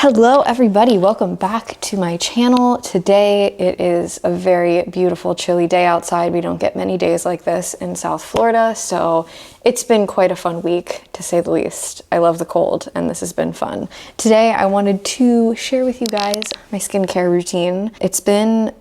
Hello everybody, welcome back to my channel. Today it is a very beautiful chilly day outside. We don't get many days like this in South Florida, so it's been quite a fun week to say the least. I love the cold and this has been fun. Today I wanted to share with you guys my skincare routine. It's been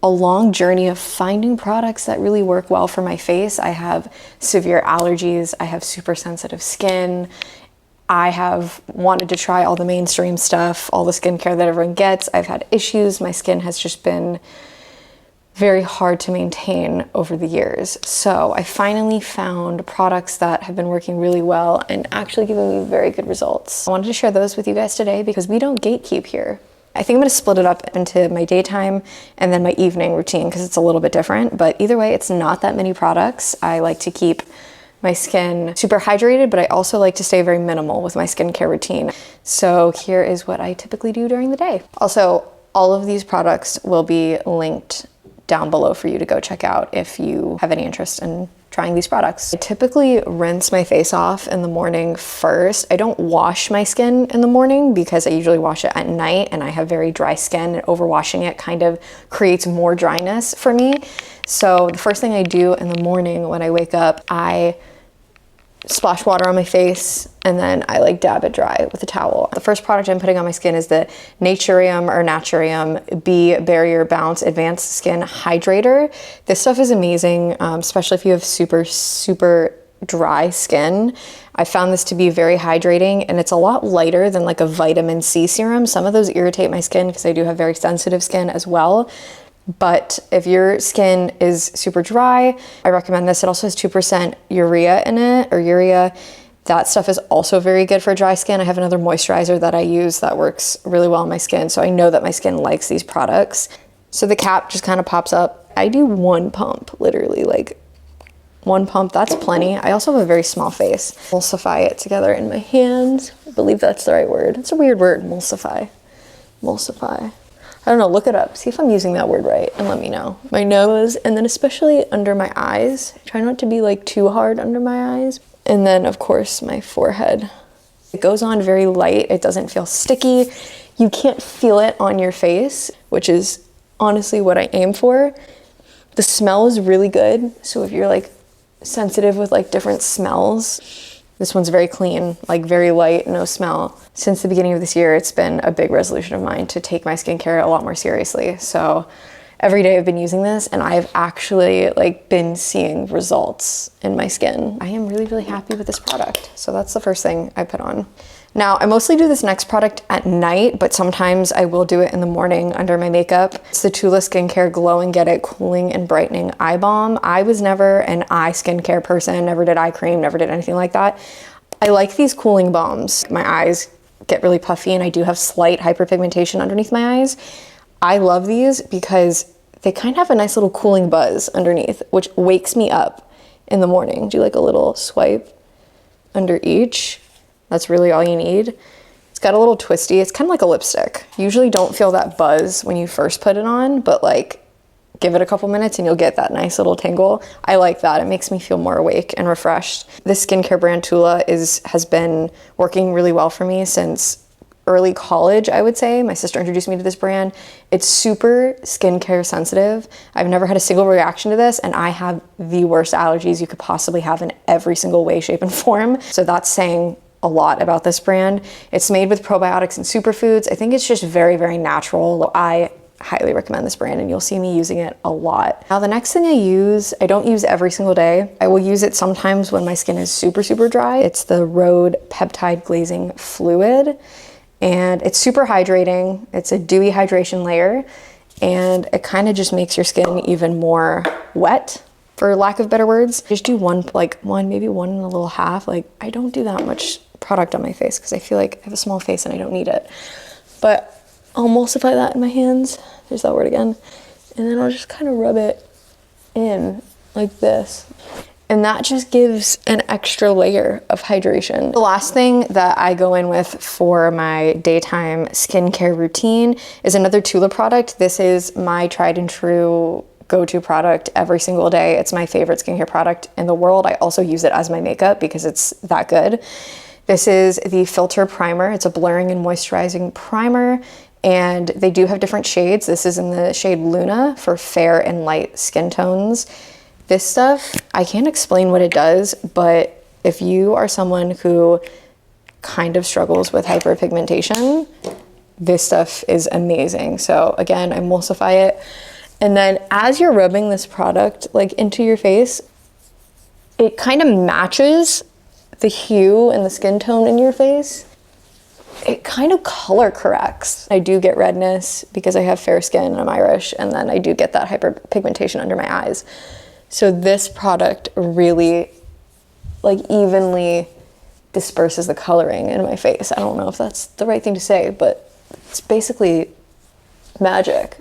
a long journey of finding products that really work well for my face. I have severe allergies, I have super sensitive skin. I have wanted to try all the mainstream stuff, all the skincare that everyone gets. I've had issues. My skin has just been very hard to maintain over the years. So I finally found products that have been working really well and actually giving me very good results. I wanted to share those with you guys today because we don't gatekeep here. I think I'm gonna split it up into my daytime and then my evening routine because it's a little bit different, but either way, it's not that many products. I like to keep my skin super hydrated, but I also like to stay very minimal with my skincare routine. So here is what I typically do during the day. Also, all of these products will be linked down below for you to go check out if you have any interest in trying these products. I typically rinse my face off in the morning first. I don't wash my skin in the morning because I usually wash it at night and I have very dry skin, and overwashing it kind of creates more dryness for me. So the first thing I do in the morning when I wake up, I splash water on my face and then I like dab it dry with a towel. The first product I'm putting on my skin is the Naturium B Barrier Bounce Advanced Skin Hydrator. This stuff is amazing, especially if you have super dry skin. I found this to be very hydrating, and it's a lot lighter than like a vitamin C serum. Some of those irritate my skin because I do have very sensitive skin as well. But if your skin is super dry, I recommend this. It also has 2% urea in it, or urea. That stuff is also very good for dry skin. I have another moisturizer that I use that works really well on my skin, so I know that my skin likes these products. So the cap just kind of pops up. I do one pump, literally, like one pump, that's plenty. I also have a very small face. Emulsify it together in my hands. I believe that's the right word. It's a weird word, emulsify. Emulsify. I don't know, look it up, see if I'm using that word right and let me know. My nose, and then especially under my eyes. Try not to be like too hard under my eyes. And then of course my forehead. It goes on very light, it doesn't feel sticky. You can't feel it on your face, which is honestly what I aim for. The smell is really good, so if you're like sensitive with like different smells, this one's very clean, like very light, no smell. Since the beginning of this year, it's been a big resolution of mine to take my skincare a lot more seriously. So every day I've been using this and I've actually like been seeing results in my skin. I am really happy with this product. So that's the first thing I put on. Now, I mostly do this next product at night, but sometimes I will do it in the morning under my makeup. It's the Tula Skincare Glow and Get It Cooling and Brightening Eye Balm. I was never an eye skincare person, never did eye cream, never did anything like that. I like these cooling balms. My eyes get really puffy and I do have slight hyperpigmentation underneath my eyes. I love these because they kind of have a nice little cooling buzz underneath, which wakes me up in the morning. Do like a little swipe under each. That's really all you need. It's got a little twisty, it's kind of like a lipstick. You usually don't feel that buzz when you first put it on, but like give it a couple minutes and you'll get that nice little tingle. I like that, it makes me feel more awake and refreshed. This skincare brand Tula has been working really well for me since early college, I would say. My sister introduced me to this brand. It's super skincare sensitive. I've never had a single reaction to this, and I have the worst allergies you could possibly have in every single way, shape, and form. So that's saying a lot about this brand. It's made with probiotics and superfoods. I think it's just very natural. I highly recommend this brand and you'll see me using it a lot. Now the next thing I don't use every single day. I will use it sometimes when my skin is super dry. It's the Rhode Peptide Glazing Fluid, and it's super hydrating. It's a dewy hydration layer, and it kind of just makes your skin even more wet, for lack of better words. Just do maybe one and a little half. Like, I don't do that much product on my face because I feel like I have a small face and I don't need it. But I'll emulsify that in my hands. There's that word again. And then I'll just kind of rub it in like this. And that just gives an extra layer of hydration. The last thing that I go in with for my daytime skincare routine is another Tula product. This is my tried and true go-to product every single day. It's my favorite skincare product in the world. I also use it as my makeup because it's that good. This is the Filter Primer. It's a blurring and moisturizing primer, and they do have different shades. This is in the shade Luna for fair and light skin tones. This stuff, I can't explain what it does, but if you are someone who kind of struggles with hyperpigmentation, this stuff is amazing. So again, I emulsify it. And then as you're rubbing this product like into your face, it kind of matches the hue and the skin tone in your face. It kind of color corrects. I do get redness because I have fair skin and I'm Irish, and then I do get that hyperpigmentation under my eyes. So this product really like evenly disperses the coloring in my face. I don't know if that's the right thing to say, but it's basically magic.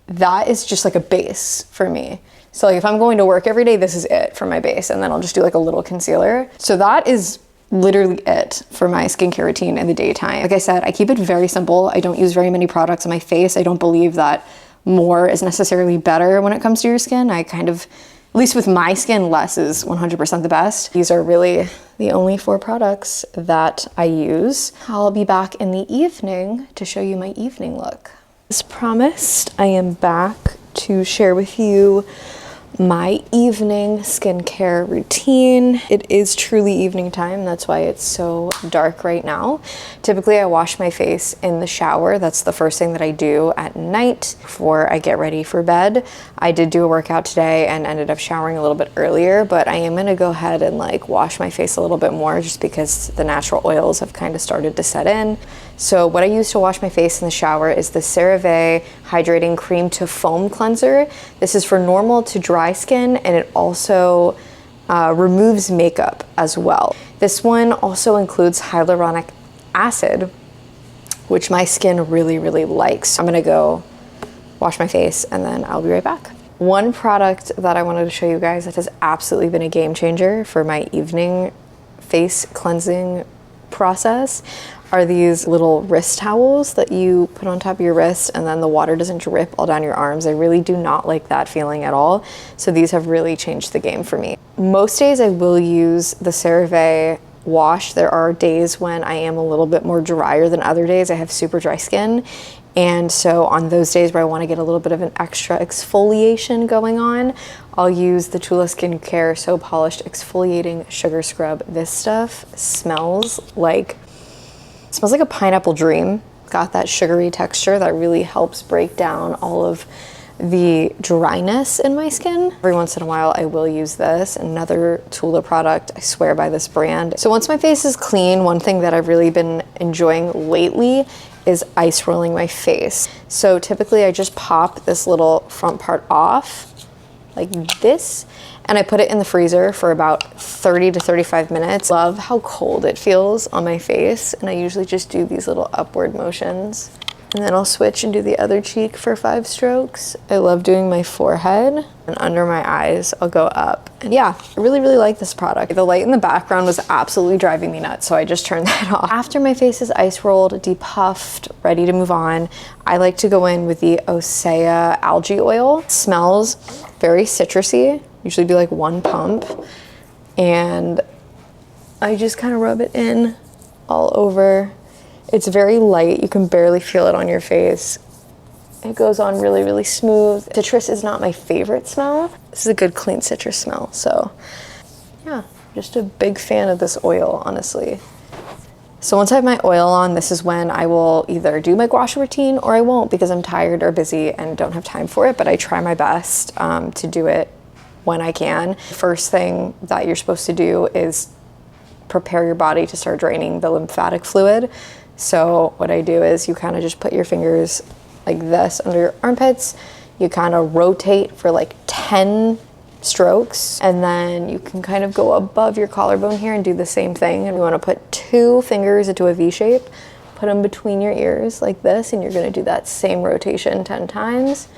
That is just like a base for me. So like if I'm going to work every day, this is it for my base, and then I'll just do like a little concealer. So that is literally it for my skincare routine in the daytime. Like I said, I keep it very simple. I don't use very many products on my face. I don't believe that more is necessarily better when it comes to your skin. I kind of, at least with my skin, less is 100% the best. These are really the only 4 products that I use. I'll be back in the evening to show you my evening look. As promised, I am back to share with you my evening skincare routine. It is truly evening time. That's why it's so dark right now. Typically, I wash my face in the shower. That's the first thing that I do at night before I get ready for bed. I did do a workout today and ended up showering a little bit earlier, but I am gonna go ahead and like wash my face a little bit more just because the natural oils have kind of started to set in. So what I use to wash my face in the shower is the CeraVe Hydrating Cream to Foam Cleanser. This is for normal to dry skin, and it also removes makeup as well. This one also includes hyaluronic acid, which my skin really, really likes. I'm gonna go wash my face and then I'll be right back. One product that I wanted to show you guys that has absolutely been a game changer for my evening face cleansing process are these little wrist towels that you put on top of your wrist, and then the water doesn't drip all down your arms. I really do not like that feeling at all. So these have really changed the game for me. Most days I will use the CeraVe wash. There are days when I am a little bit more drier than other days. I have super dry skin. And so on those days where I want to get a little bit of an extra exfoliation going on, I'll use the Tula Skincare So Polished Exfoliating Sugar Scrub. This stuff smells like a pineapple dream. Got that sugary texture that really helps break down all of the dryness in my skin. Every once in a while I will use this, another Tula product. I swear by this brand. So once my face is clean, one thing that I've really been enjoying lately is ice rolling my face. So typically I just pop this little front part off like this, and I put it in the freezer for about 30 to 35 minutes. Love how cold it feels on my face, and I usually just do these little upward motions. And then I'll switch and do the other cheek for 5 strokes. I love doing my forehead, and under my eyes I'll go up. And yeah, I really, really like this product. The light in the background was absolutely driving me nuts, so I just turned that off. After my face is ice rolled, depuffed, ready to move on, I like to go in with the Osea algae oil. It smells very citrusy, usually do like 1 pump, and I just kind of rub it in all over. It's very light, you can barely feel it on your face. It goes on really, really smooth. Citrus is not my favorite smell. This is a good clean citrus smell, so yeah, just a big fan of this oil, honestly. So once I have my oil on, this is when I will either do my gua sha routine or I won't because I'm tired or busy and don't have time for it, but I try my best to do it when I can. First thing that you're supposed to do is prepare your body to start draining the lymphatic fluid. So what I do is you kind of just put your fingers like this under your armpits. You kind of rotate for like 10 strokes, and then you can kind of go above your collarbone here and do the same thing. And you want to put 2 fingers into a V shape, put them between your ears like this, and you're going to do that same rotation 10 times.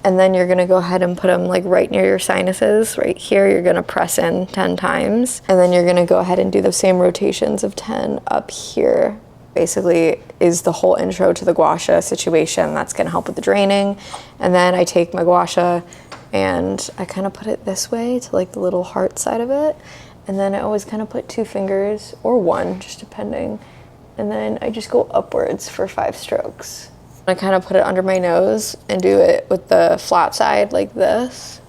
And then you're gonna go ahead and put them like right near your sinuses. Right here, you're gonna press in 10 times. And then you're gonna go ahead and do those same rotations of 10 up here. Basically is the whole intro to the gua sha situation. That's gonna help with the draining. And then I take my gua sha and I kind of put it this way to like the little heart side of it. And then I always kind of put 2 fingers, or 1, just depending. And then I just go upwards for 5 strokes. I kind of put it under my nose and do it with the flat side like this.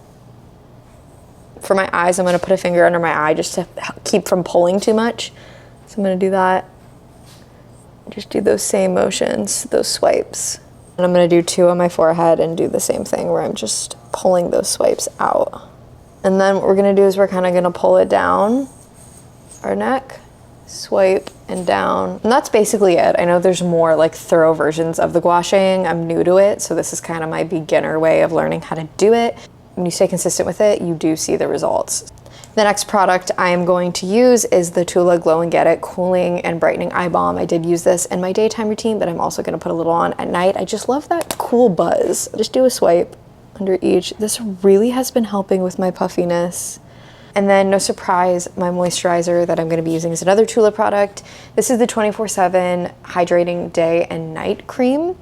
For my eyes, I'm gonna put a finger under my eye just to keep from pulling too much. So I'm gonna do that. Just do those same motions, those swipes. And I'm gonna do 2 on my forehead and do the same thing where I'm just pulling those swipes out. And then what we're gonna do is we're kind of gonna pull it down our neck, swipe and down. And that's basically it. I know there's more like thorough versions of the gua shing. I'm new to it, so this is kind of my beginner way of learning how to do it. When you stay consistent with it, you do see the results. The next product I am going to use is the Tula Glow and Get It Cooling and Brightening Eye Balm. I did use this in my daytime routine, but I'm also gonna put a little on at night. I just love that cool buzz. Just do a swipe under each. This really has been helping with my puffiness. And then, no surprise, my moisturizer that I'm gonna be using is another Tula product. This is the 24/7 Hydrating Day and Night Cream.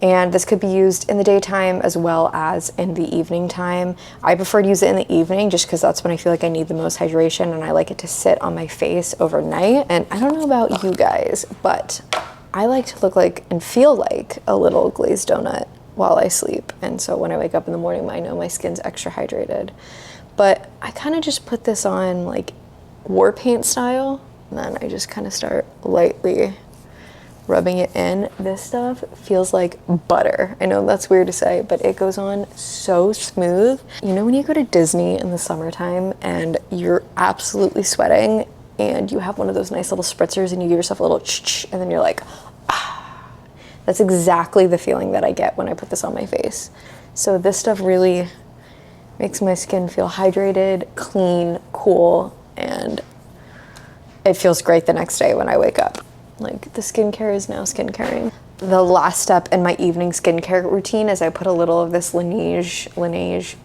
And this could be used in the daytime as well as in the evening time. I prefer to use it in the evening just because that's when I feel like I need the most hydration, and I like it to sit on my face overnight. And I don't know about you guys, but I like to look like and feel like a little glazed donut while I sleep. And so when I wake up in the morning, I know my skin's extra hydrated. But I kind of just put this on like war paint style, and then I just kind of start lightly rubbing it in. This stuff feels like butter. I know that's weird to say, but it goes on so smooth. You know when you go to Disney in the summertime and you're absolutely sweating and you have one of those nice little spritzers and you give yourself a little ch-ch, and then you're like, ah. That's exactly the feeling that I get when I put this on my face. So this stuff really makes my skin feel hydrated, clean, cool, and it feels great the next day when I wake up. Like, the skincare is now skincaring. The last step in my evening skincare routine is I put a little of this Laneige,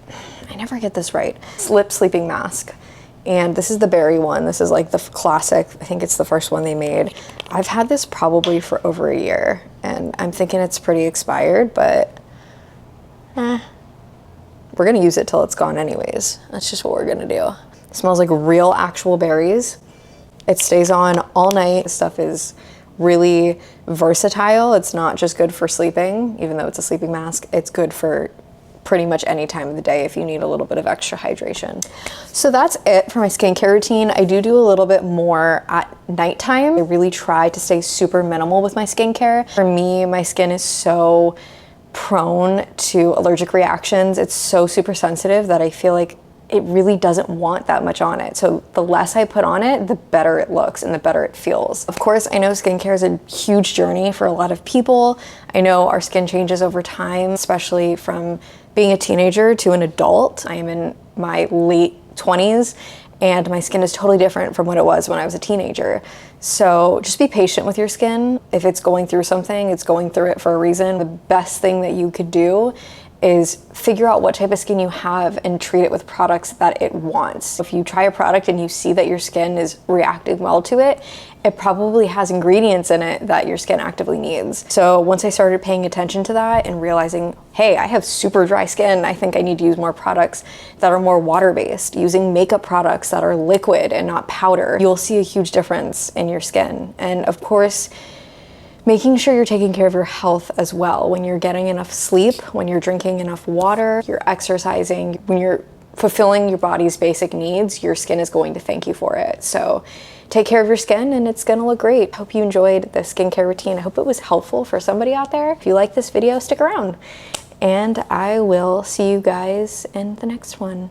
I never get this right, lip sleeping mask. And this is the berry one. This is like the classic. I think it's the first one they made. I've had this probably for over a year, and I'm thinking it's pretty expired, but we're gonna use it till it's gone anyways. That's just what we're gonna do. It smells like real actual berries. It stays on all night. This stuff is really versatile. It's not just good for sleeping, even though it's a sleeping mask. It's good for pretty much any time of the day if you need a little bit of extra hydration. So that's it for my skincare routine. I do a little bit more at nighttime. I really try to stay super minimal with my skincare. For me, my skin is so prone to allergic reactions. It's so super sensitive that I feel like it really doesn't want that much on it. So the less I put on it, the better it looks and the better it feels. Of course, I know skincare is a huge journey for a lot of people. I know our skin changes over time, especially from being a teenager to an adult. I am in my late 20s and my skin is totally different from what it was when I was a teenager. So just be patient with your skin. If it's going through something, it's going through it for a reason. The best thing that you could do is figure out what type of skin you have and treat it with products that it wants. If you try a product and you see that your skin is reacting well to it, it probably has ingredients in it that your skin actively needs. So once I started paying attention to that and realizing, hey, I have super dry skin, I think I need to use more products that are more water-based, using makeup products that are liquid and not powder, you'll see a huge difference in your skin. And of course, making sure you're taking care of your health as well. When you're getting enough sleep, when you're drinking enough water, you're exercising, when you're fulfilling your body's basic needs, your skin is going to thank you for it. So take care of your skin and it's gonna look great. Hope you enjoyed the skincare routine. I hope it was helpful for somebody out there. If you like this video, stick around. And I will see you guys in the next one.